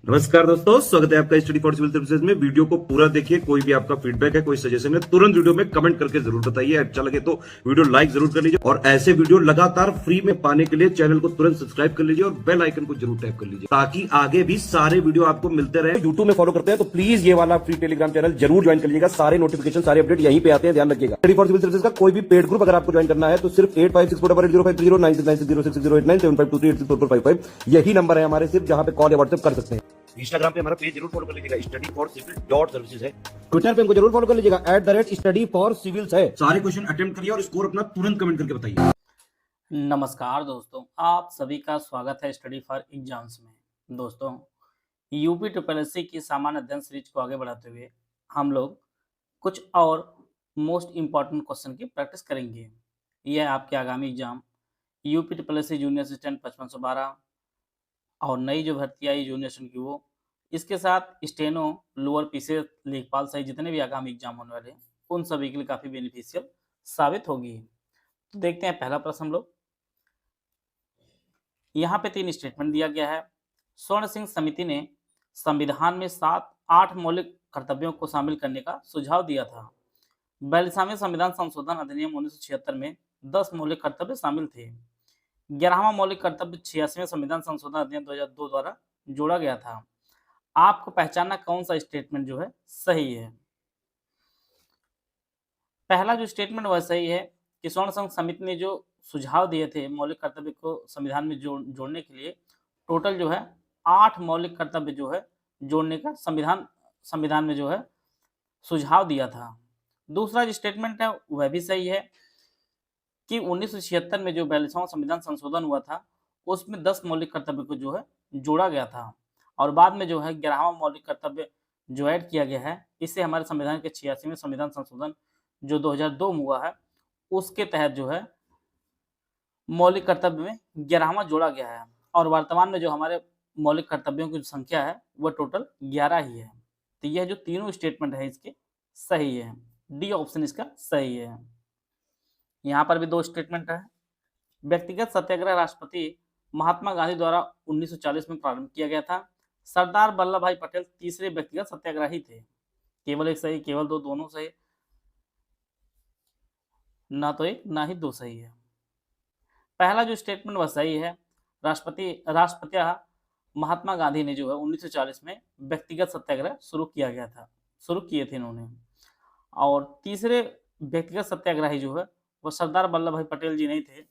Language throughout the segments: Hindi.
नमस्कार दोस्तों, स्वागत है आपका स्टडी फॉर सिविल सर्विसेज में। वीडियो को पूरा देखिए। कोई भी आपका फीडबैक है, कोई सजेशन है, तुरंत वीडियो में कमेंट करके जरूर बताइए। अच्छा लगे तो वीडियो लाइक जरूर कर लीजिए और ऐसे वीडियो लगातार फ्री में पाने के लिए चैनल को तुरंत सब्सक्राइब कर लीजिए और बेल आइकन को जरूर टैप कर लीजिए ताकि आगे भी सारे वीडियो आपको मिलते रहे। यूट्यूब में फॉलो करते हैं तो प्लीज ये वाला फ्री टेलीग्राम चैनल जरूर ज्वाइन कर लीजिएगा। सारे नोटिफिकेशन, सारे अपडेट यहीं पे आते हैं, ध्यान रखिएगा। स्टडी फॉर सिविल सर्विसेज का कोई भी पेड ग्रुप अगर आपको ज्वाइन करना है तो सिर्फ 856480560606089753864455 यही नंबर है हमारे, सिर्फ जहां पे कॉल या व्हाट्सएप कर सकते हैं। इंस्टाग्राम पे हमारा पेज जरूर फॉलो कर लीजिएगा, study for civil dot services है। ट्विटर पे हमको जरूर फॉलो कर लीजिएगा, @स्टडी फॉर सिविल्स है। सारे क्वेश्चन अटेम्प्ट करिए और स्कोर अपना तुरंत कमेंट करके बताइए। नमस्कार दोस्तों, आप सभी का स्वागत है स्टडी फॉर एग्जाम्स में। दोस्तों, यूपी ट्रिपल एससी की सामान्य अध्ययन सीरीज को आगे बढ़ाते हुए हम लोग कुछ और मोस्ट इम्पॉर्टेंट क्वेश्चन की प्रैक्टिस करेंगे। यह आपके आगामी exam UP triple SC junior assistant 5512 और नई जो भर्ती आई जूनियर असिस्टेंट की, वो इसके साथ स्टेनो, लोअर पीसीएस, लेखपाल सहित जितने भी आगामी एग्जाम होने वाले हैं उन सभी के लिए काफ़ी बेनिफिशियल साबित होगी। तो देखते हैं पहला प्रश्न हम लोग। यहाँ पे 3 स्टेटमेंट दिया गया है। स्वर्ण सिंह समिति ने संविधान में 7-8 मौलिक कर्तव्यों को शामिल करने का सुझाव दिया था। 42वें संविधान संशोधन अधिनियम 1976 में 10 मौलिक कर्तव्य शामिल थे। 11वां मौलिक कर्तव्य 86वें संविधान संशोधन अधिनियम 2002 द्वारा जोड़ा गया था। आपको पहचानना कौन सा स्टेटमेंट जो है सही है। पहला जो स्टेटमेंट वह सही है कि स्वर्ण संघ समिति ने जो सुझाव दिए थे मौलिक कर्तव्य को संविधान में जोड़ने के लिए, टोटल जो है 8 मौलिक कर्तव्य जो है जोड़ने का संविधान में जो है सुझाव दिया था। दूसरा जो स्टेटमेंट है वह भी सही है कि 1976 में जो 42वां संविधान संशोधन हुआ था उसमें 10 मौलिक कर्तव्य को जो है जोड़ा गया था और बाद में जो है 11वां मौलिक कर्तव्य जो ऐड किया गया है, इससे हमारे संविधान के 86वें संविधान संशोधन जो 2002 में हुआ है उसके तहत जो है मौलिक कर्तव्य में 11वां जोड़ा गया है और वर्तमान में जो हमारे मौलिक कर्तव्यों की संख्या है वह टोटल 11 ही है। तो यह जो तीनों स्टेटमेंट है इसके सही है। डी ऑप्शन इसका सही है। यहाँ पर भी 2 स्टेटमेंट है। व्यक्तिगत सत्याग्रह राष्ट्रपति महात्मा गांधी द्वारा 1940 में प्रारंभ किया गया था। सरदार वल्लभ भाई पटेल तीसरे व्यक्तिगत सत्याग्रही थे। केवल एक सही, केवल 2, दोनों सही, ना तो एक ना ही 2 सही है। पहला जो स्टेटमेंट वह सही है। राष्ट्रपति महात्मा गांधी ने जो है 1940 में व्यक्तिगत सत्याग्रह शुरू किए थे इन्होंने। और तीसरे व्यक्तिगत सत्याग्रही जो है वो सरदार वल्लभ भाई पटेल जी नहीं थे,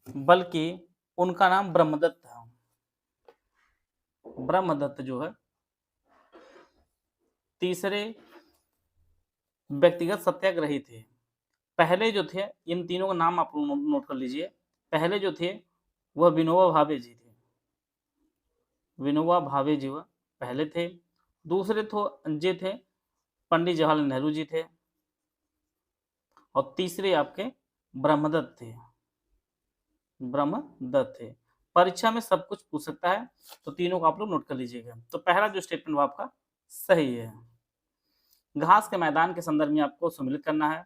बल्कि उनका नाम ब्रह्मदत्त था। ब्रह्मदत्त जो है तीसरे व्यक्तिगत सत्याग्रही थे। पहले जो थे, इन तीनों का नाम आप नोट कर लीजिए। पहले जो थे वह विनोबा भावे जी थे। विनोबा भावे जी वह पहले थे। दूसरे जो थे पंडित जवाहरलाल नेहरू जी थे और तीसरे आपके ब्रह्मदत्त थे। ब्रह्मदत्त थे। परीक्षा में सब कुछ पूछ सकता है, तो तीनों को आप लोग नोट कर लीजिएगा। तो पहला जो स्टेटमेंट वो आपका सही है। घास के मैदान के संदर्भ में आपको सुमिलित करना है।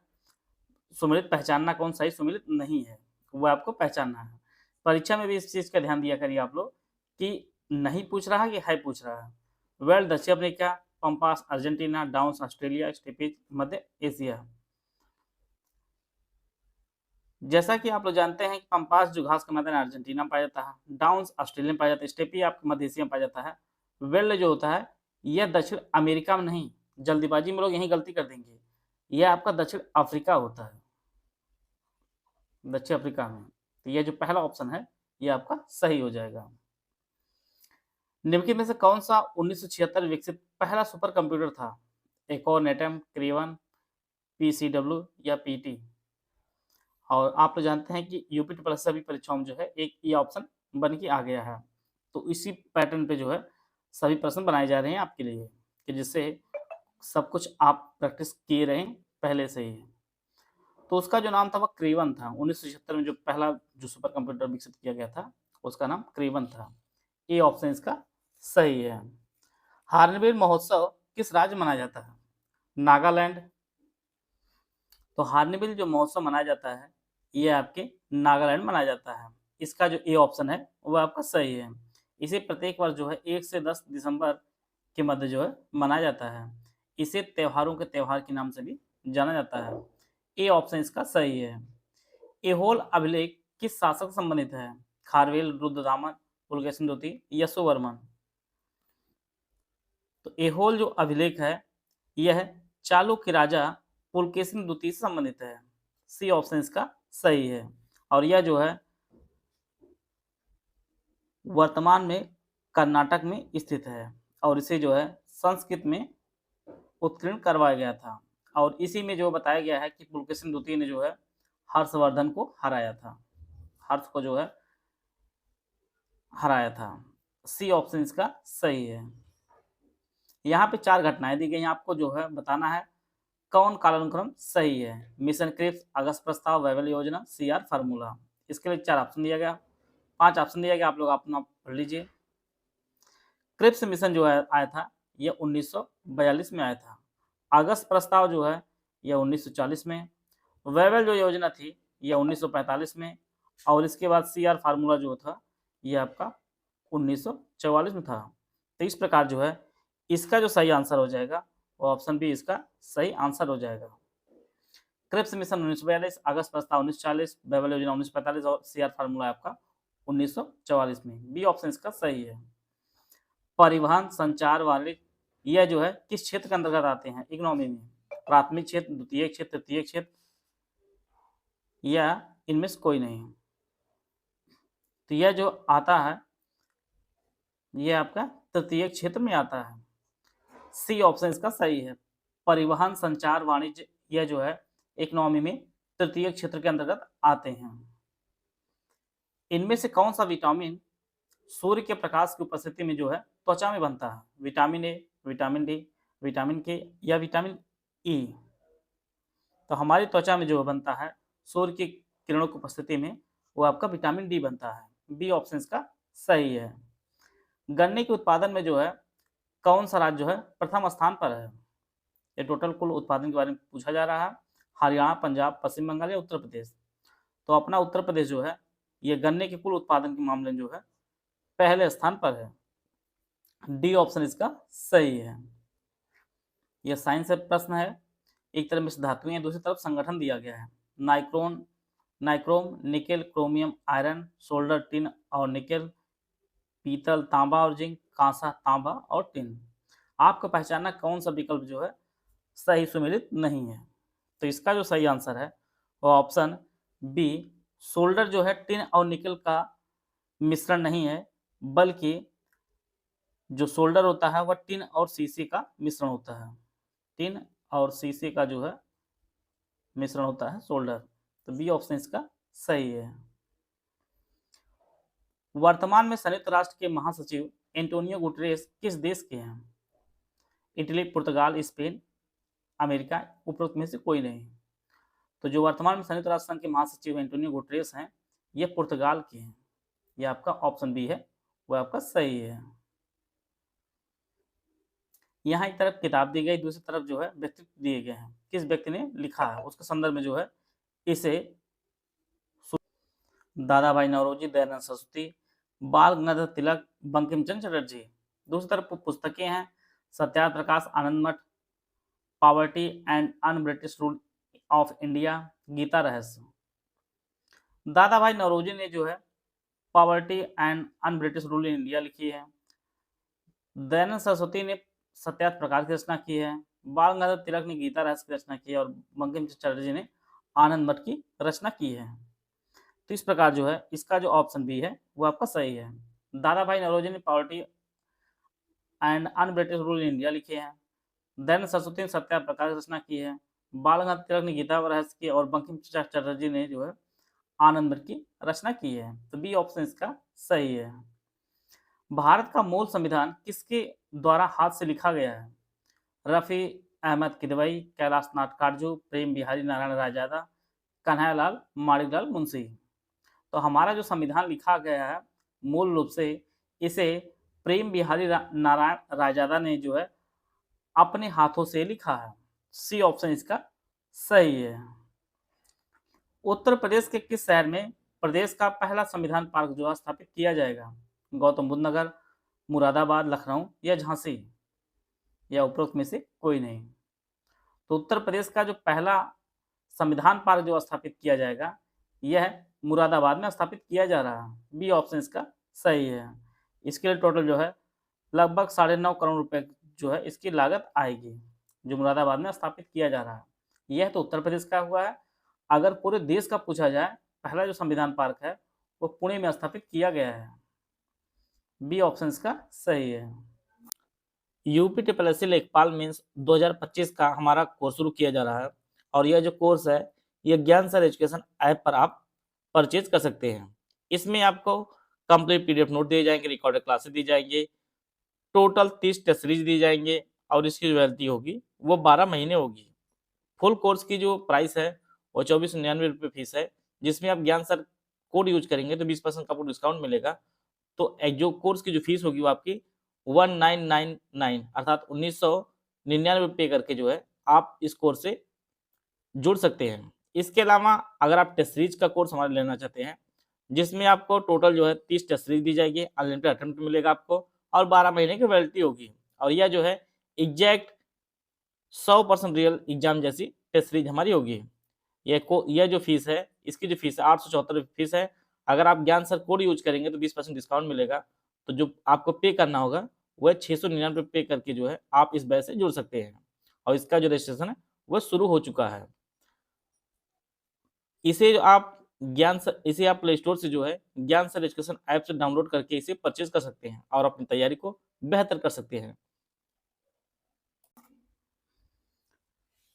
सुमिलित पहचानना कौन सही सुमिलित नहीं है वो आपको पहचानना है। परीक्षा में भी इस चीज का ध्यान दिया करिए आप लोग कि नहीं पूछ रहा है कि है पूछ रहा है। वेल दक्षिण Africa, pampas Argentina, downs Australia, steppes मध्य एशिया। जैसा कि आप लोग जानते हैं कि पंपास जो घास का मैदान अर्जेंटीना में पाया जाता है, डाउन्स ऑस्ट्रेलिया में पाया जाता है, स्टेपी आपके मध्य एशिया में पाया जाता है। वेल्ड जो होता है यह दक्षिण अमेरिका में नहीं, जल्दीबाजी में लोग यही गलती कर देंगे, यह आपका दक्षिण अफ्रीका होता है, दक्षिण अफ्रीका में। तो यह जो पहला ऑप्शन है यह आपका सही हो जाएगा। निम्नलिखित में से कौन सा 1976 विकसित पहला सुपर कंप्यूटर था? एकोनेटम, क्रेवन, पीसीडब्ल्यू या पीटी? और आप लोग जानते हैं कि यूपी ट्रिपल एससी सभी परीक्षाओं में जो है एक ये ऑप्शन बन के आ गया है। तो इसी पैटर्न पे जो है सभी प्रश्न बनाए जा रहे हैं आपके लिए कि जिससे सब कुछ आप प्रैक्टिस किए रहें पहले से ही। तो उसका जो नाम था वह क्रेवन था। 1976 में जो पहला जो सुपर कंप्यूटर विकसित किया गया था उसका नाम क्रेवन था। ये ऑप्शन इसका सही है। हार्नबिल महोत्सव किस राज्य में मनाया जाता है? नागालैंड। तो हार्नबिल जो महोत्सव मनाया जाता है ये आपके नागालैंड मनाया जाता है। इसका जो ए ऑप्शन है वो आपका सही है। इसे प्रत्येक वर्ष जो है 1 से 10 दिसंबर के मध्य जो है मनाया जाता है। इसे त्योहारों के त्योहार के नाम से भी जाना जाता है। ए ऑप्शन इसका सही है। एहोल अभिलेख किस शासक से संबंधित है? खारवेल, रुद्रदामन, पुलकेशिन द्वितीय, यशोवर्मन। तो एहोल जो अभिलेख है यह चालुक्य राजा पुलकेशिन द्वितीय से संबंधित है। सी ऑप्शन इसका सही है। और यह जो है वर्तमान में कर्नाटक में स्थित है और इसे जो है संस्कृत में उत्कीर्ण करवाया गया था। और इसी में जो बताया गया है कि पुलकेशिन द्वितीय ने जो है हर्षवर्धन को हराया था, हर्ष को जो है हराया था। सी ऑप्शन इसका सही है। यहाँ पे 4 घटनाएं दी गई हैं, आपको जो है बताना है कौन कालानुक्रम सही है। मिशन क्रिप्स, अगस्त प्रस्ताव, वैवल योजना, सीआर फार्मूला। इसके लिए 4 ऑप्शन दिया गया, 5 ऑप्शन दिया गया, आप लोग अपना पढ़ लीजिए। क्रिप्स मिशन जो है आया था यह 1942 में आया था। अगस्त प्रस्ताव जो है यह 1940 में। वैवल जो योजना थी यह 1945 में। और इसके बाद सीआर फार्मूला जो था यह आपका 1944 में था। तो इस प्रकार जो है इसका जो सही आंसर हो जाएगा वो ऑप्शन बी इसका सही आंसर हो जाएगा। क्रिप्स मिशन 1942, अगस्त प्रस्ताव 1940, वैवल योजना 1945 और सीआर फार्मूला आपका 1944 में। बी ऑप्शन इसका सही है। परिवहन, संचार, वाणिज्य यह जो है किस क्षेत्र के अंतर्गत आते हैं इकोनॉमी में? प्राथमिक क्षेत्र, द्वितीय क्षेत्र, तृतीय क्षेत्र या इनमें से कोई नहीं? तो यह जो आता है यह आपका तृतीय क्षेत्र में आता है। सी ऑप्शन इसका सही है। परिवहन, संचार, वाणिज्य यह जो है इकोनॉमी में तृतीय क्षेत्र के अंतर्गत आते हैं। इनमें से कौन सा विटामिन सूर्य के प्रकाश की उपस्थिति में जो है त्वचा में बनता है? Vitamin A, vitamin D, vitamin के या विटामिन ई? तो हमारी त्वचा में जो बनता है सूर्य की किरणों की उपस्थिति में वो आपका विटामिन डी बनता है। बी ऑप्शन इसका सही है। गन्ने के उत्पादन में जो है कौन सा राज्य जो है प्रथम स्थान पर है? ये टोटल कुल उत्पादन के बारे में पूछा जा रहा है। हरियाणा, पंजाब, पश्चिम बंगाल या उत्तर प्रदेश? तो अपना उत्तर प्रदेश जो है ये गन्ने के कुल उत्पादन के मामले में जो है पहले स्थान पर है। डी ऑप्शन इसका सही है। यह साइंस से प्रश्न है। एक तरफ मिश्र धातुएं हैं, दूसरी तरफ संगठन दिया गया है। Nichrome, nickel, chromium, iron, solder, tin और निकेल, पीतल, तांबा और जिंक, कांसा, तांबा और टिन। आपको पहचानना कौन सा विकल्प जो है सही सुमेलित नहीं है। तो इसका जो सही आंसर है वो ऑप्शन बी, सोल्डर जो है टिन और निकेल का मिश्रण नहीं है, बल्कि जो सोल्डर होता है वह टिन और सीसी का मिश्रण होता है। टिन और सीसी का जो है मिश्रण होता है सोल्डर। तो बी ऑप्शन इसका सही है। वर्तमान में संयुक्त राष्ट्र के महासचिव एंटोनियो गुटेरेस किस देश के हैं? इटली, पुर्तगाल, स्पेन, अमेरिका, उपरोक्त में से कोई नहीं? तो जो वर्तमान में संयुक्त राष्ट्र संघ के महासचिव एंटोनियो गुटेरेस हैं ये पुर्तगाल के हैं। ये आपका ऑप्शन बी है वो आपका सही है। यहाँ एक तरफ किताब दी गई, दूसरी तरफ जो है व्यक्तित्व दिए गए हैं। किस व्यक्ति ने लिखा है उसके संदर्भ में जो है इसे दादा भाई नौरोजी, दयानंद सरस्वती, बाल गंगाधर तिलक, बंकिम चंद्र चटर्जी। दूसरी तरफ पुस्तकें हैं Satyarth Prakash, Anand Math, poverty and un British rule of India, Gita Rahasya. Dadabhai Naoroji ने जो है poverty and un British rule in India लिखी है। दयानंद सरस्वती ने सत्यार्थ प्रकाश की रचना की है। बाल गंगाधर तिलक ने गीता रहस्य की रचना की है और बंकिम चंद्र चटर्जी ने आनंद मठ की रचना की है। तो इस प्रकार जो है इसका जो ऑप्शन बी है वो आपका सही है। दादा भाई नौरोजी ने poverty and un British rule in India लिखे हैं। दयानंद सरस्वती ने सत्यार्थ प्रकाश की रचना की है। बाल गंगाधर तिलक ने गीता रहस्य की और बंकिम चंद्र चटर्जी ने जो है आनंद मठ की रचना की है। तो बी ऑप्शन इसका सही है। भारत का मूल संविधान किसके द्वारा हाथ से लिखा गया है? रफी अहमद किदवई, कैलाश नाथ काटजू, प्रेम बिहारी नारायण रायजादा, कन्हैयालाल माणिकलाल मुंशी। तो हमारा जो संविधान लिखा गया है मूल रूप से इसे प्रेम बिहारी नारायण रायजादा ने जो है अपने हाथों से लिखा है। सी ऑप्शन इसका सही है। उत्तर प्रदेश के किस शहर में प्रदेश का पहला संविधान पार्क जो है स्थापित किया जाएगा? गौतम बुद्ध नगर, मुरादाबाद, लखनऊ या झांसी, या उपरोक्त में से कोई नहीं। तो उत्तर प्रदेश का जो पहला संविधान पार्क जो स्थापित किया जाएगा, यह मुरादाबाद में स्थापित किया जा रहा है। बी ऑप्शन इसका सही है। इसके लिए टोटल जो है लगभग 9.5 करोड़ रुपए जो है इसकी लागत आएगी, जो मुरादाबाद में स्थापित किया जा रहा है। यह तो उत्तर प्रदेश का हुआ है। अगर पूरे देश का पूछा जाए, पहला जो संविधान पार्क है वो पुणे में स्थापित किया गया है। बी ऑप्शन इसका सही है। यूपी ट्रिपल लेखपाल मीन्स 2025 का हमारा कोर्स शुरू किया जा रहा है, और यह जो कोर्स है ये ज्ञान सर एजुकेशन ऐप पर आप परचेज कर सकते हैं। इसमें आपको कंप्लीट पीडीएफ नोट दिए जाएंगे, रिकॉर्डेड क्लासेस दी जाएंगे, टोटल 30 टेस्ट सीरीज दी जाएंगे, और इसकी जो वैलिडिटी होगी वो 12 महीने होगी। फुल कोर्स की जो प्राइस है वो 2499 रुपये फीस है, जिसमें आप ज्ञान सर कोड यूज करेंगे तो 20% का आपको डिस्काउंट मिलेगा। तो जो कोर्स की जो फीस होगी वो आपकी 1999 अर्थात 1999 पे करके जो है आप इस कोर्स से जुड़ सकते हैं। इसके अलावा अगर आप टेस्ट सीरीज का कोर्स हमारे लेना चाहते हैं, जिसमें आपको टोटल जो है 30 टेस्ट सीरीज दी जाएगी, अनलिमिटेड अटेम्प्ट मिलेगा आपको, और 12 महीने की वैलिडिटी होगी, और यह जो है एग्जैक्ट 100% रियल एग्जाम जैसी टेस्ट सीरीज हमारी होगी। यह जो फीस है, इसकी जो फीस है 874 फीस है। अगर आप ज्ञान सर कोड यूज करेंगे तो 20% डिस्काउंट मिलेगा। तो जो आपको पे करना होगा वह 699 पे करके जो है आप इस बैच से जुड़ सकते हैं, और इसका जो रजिस्ट्रेशन है वह शुरू हो चुका है। इसे आप प्ले स्टोर से जो है ज्ञान सर एजुकेशन ऐप से डाउनलोड करके इसे परचेज कर सकते हैं और अपनी तैयारी को बेहतर कर सकते हैं।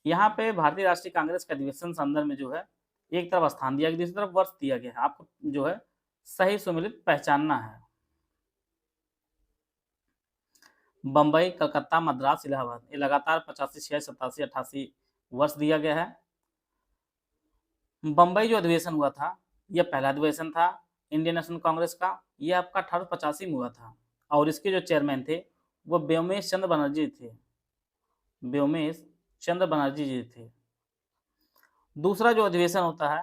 यहाँ पे भारतीय राष्ट्रीय कांग्रेस के अधिवेशन संदर्भ में जो है एक तरफ स्थान दिया गया, दूसरी तरफ वर्ष दिया गया है। आपको जो है सही सुमिलित पहचानना है। बंबई, कलकत्ता, मद्रास, इलाहाबाद, ये लगातार 85, 86, 87, 88 वर्ष दिया गया है। बंबई जो अधिवेशन हुआ था यह पहला अधिवेशन था इंडियन नेशनल कांग्रेस का। यह आपका 1885 में हुआ था, और इसके जो चेयरमैन थे वो व्योमेश चंद्र बनर्जी थे। व्योमेश चंद्र बनर्जी जी थे। दूसरा जो अधिवेशन होता है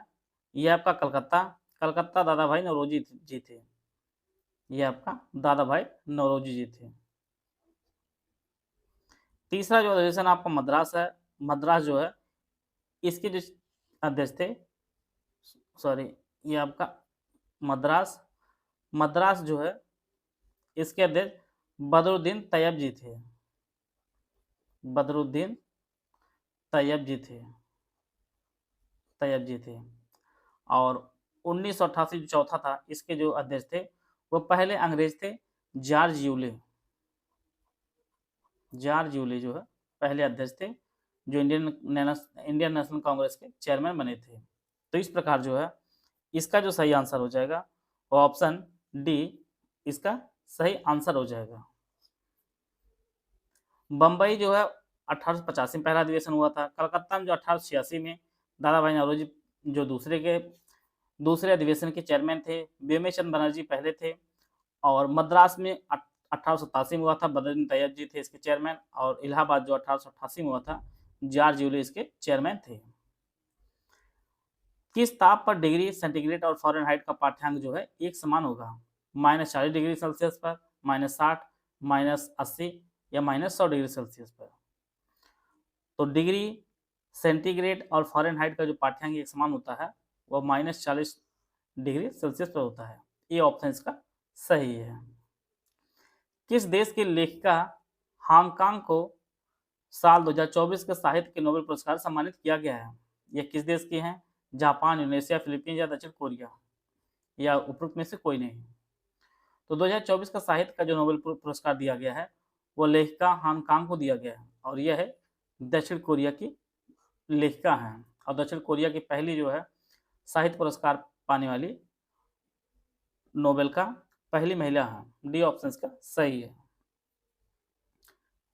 यह आपका कलकत्ता दादा भाई नौरोजी जी थे। यह आपका दादा भाई नौरोजी जी थे। तीसरा जो अधिवेशन आपका मद्रास है। मद्रास जो है इसके जो अध्यक्ष थे, ये आपका मद्रास जो है इसके अध्यक्ष बदरुद्दीन तैयब जी थे। बदरुद्दीन तैयब जी थे। और 1988 जो चौथा था इसके जो अध्यक्ष थे वो पहले अंग्रेज थे, जॉर्ज यूले जो है पहले अध्यक्ष थे, जो इंडियन नेशनल कांग्रेस के चेयरमैन बने थे। तो इस प्रकार जो है इसका जो सही आंसर हो जाएगा वो ऑप्शन डी इसका सही आंसर हो जाएगा। बंबई जो है 1885 में पहला अधिवेशन हुआ था। कलकत्ता में जो 1886 में दादा भाई नौरोजी जो दूसरे अधिवेशन के चेयरमैन थे, व्योमेश चंद्र बनर्जी पहले थे। और मद्रास में 1887 में हुआ था, बदरुद्दीन तैयब जी थे इसके चेयरमैन। और इलाहाबाद जो 1888 में हुआ था, जॉर्ज यूले इसके चेयरमैन थे। किस ताप पर डिग्री सेंटीग्रेड और फ़ारेनहाइट का पाठ्यांक जो है एक समान होगा? -40 डिग्री सेल्सियस पर, -60, -80 या -100 डिग्री सेल्सियस पर। तो डिग्री सेंटीग्रेड और फ़ारेनहाइट का जो पाठ्यांक एक समान होता है वह -40 डिग्री सेल्सियस पर होता है। ये ऑप्शन इसका सही है। किस देश की लेखिका हांगकांग को साल 2024 के साहित्य के नोबेल पुरस्कार सम्मानित किया गया है? यह किस देश की हैं? जापान, इंडोनेशिया, फिलीपींस या दक्षिण कोरिया, या उपरोक्त में से कोई नहीं। तो 2024 का साहित्य का जो नोबेल पुरस्कार दिया गया है वो लेखिका हांगकांग को दिया गया है, और यह है दक्षिण कोरिया की लेखिका हैं, और दक्षिण कोरिया की पहली जो है साहित्य पुरस्कार पाने वाली नोबेल का पहली महिला है। डी ऑप्शन का सही है।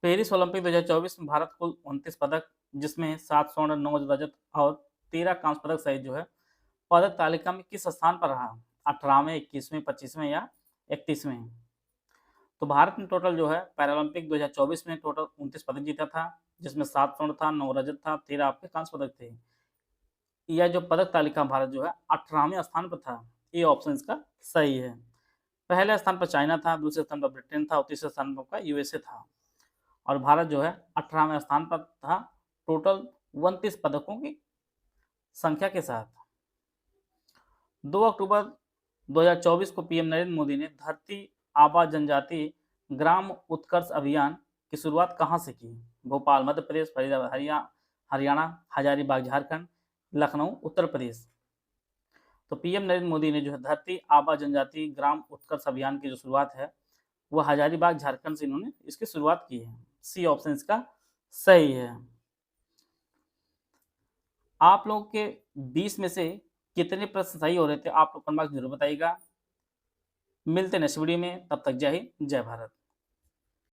पेरिस ओलंपिक 2024 में भारत कुल 29 पदक, जिसमें 7 स्वर्ण, 9 रजत और 13 कांस्य पदक सहित जो है पदक तालिका में किस स्थान पर रहा? 18वें, 21वें, 25वें या 31वें? तो भारत ने टोटल जो है पैरालंपिक 2024 में टोटल 29 पदक जीता था, जिसमें 7 स्वर्ण था, 9 रजत था, 13 आपके कांस्य पदक थे। यह जो पदक तालिका भारत जो है 18वें स्थान पर था। ये ऑप्शन इसका सही है। पहले स्थान पर चाइना था, दूसरे स्थान पर ब्रिटेन था और तीसरे स्थान पर आपका यूएसए था। और भारत जो है 18वें स्थान पर था टोटल 29 पदकों की संख्या के साथ। 2 अक्टूबर 2024 को पीएम नरेंद्र मोदी ने धरती आबा जनजाति ग्राम उत्कर्ष अभियान की शुरुआत कहाँ से की? भोपाल मध्य प्रदेश, फरीदाबाद हरियाणा, हजारीबाग झारखंड, लखनऊ उत्तर प्रदेश। तो पीएम नरेंद्र मोदी ने जो है धरती आबा जनजाति ग्राम उत्कर्ष अभियान की जो शुरुआत है वह हजारीबाग झारखंड से इन्होंने इसकी शुरुआत की है। सी ऑप्शन इसका सही है। आप लोगों के 20 में से कितने प्रश्न सही हो रहे थे आप लोग कमेंट बॉक्स में जरूर बताइएगा। मिलते हैं नेक्स्ट वीडियो में, तब तक जय हिंद जय भारत।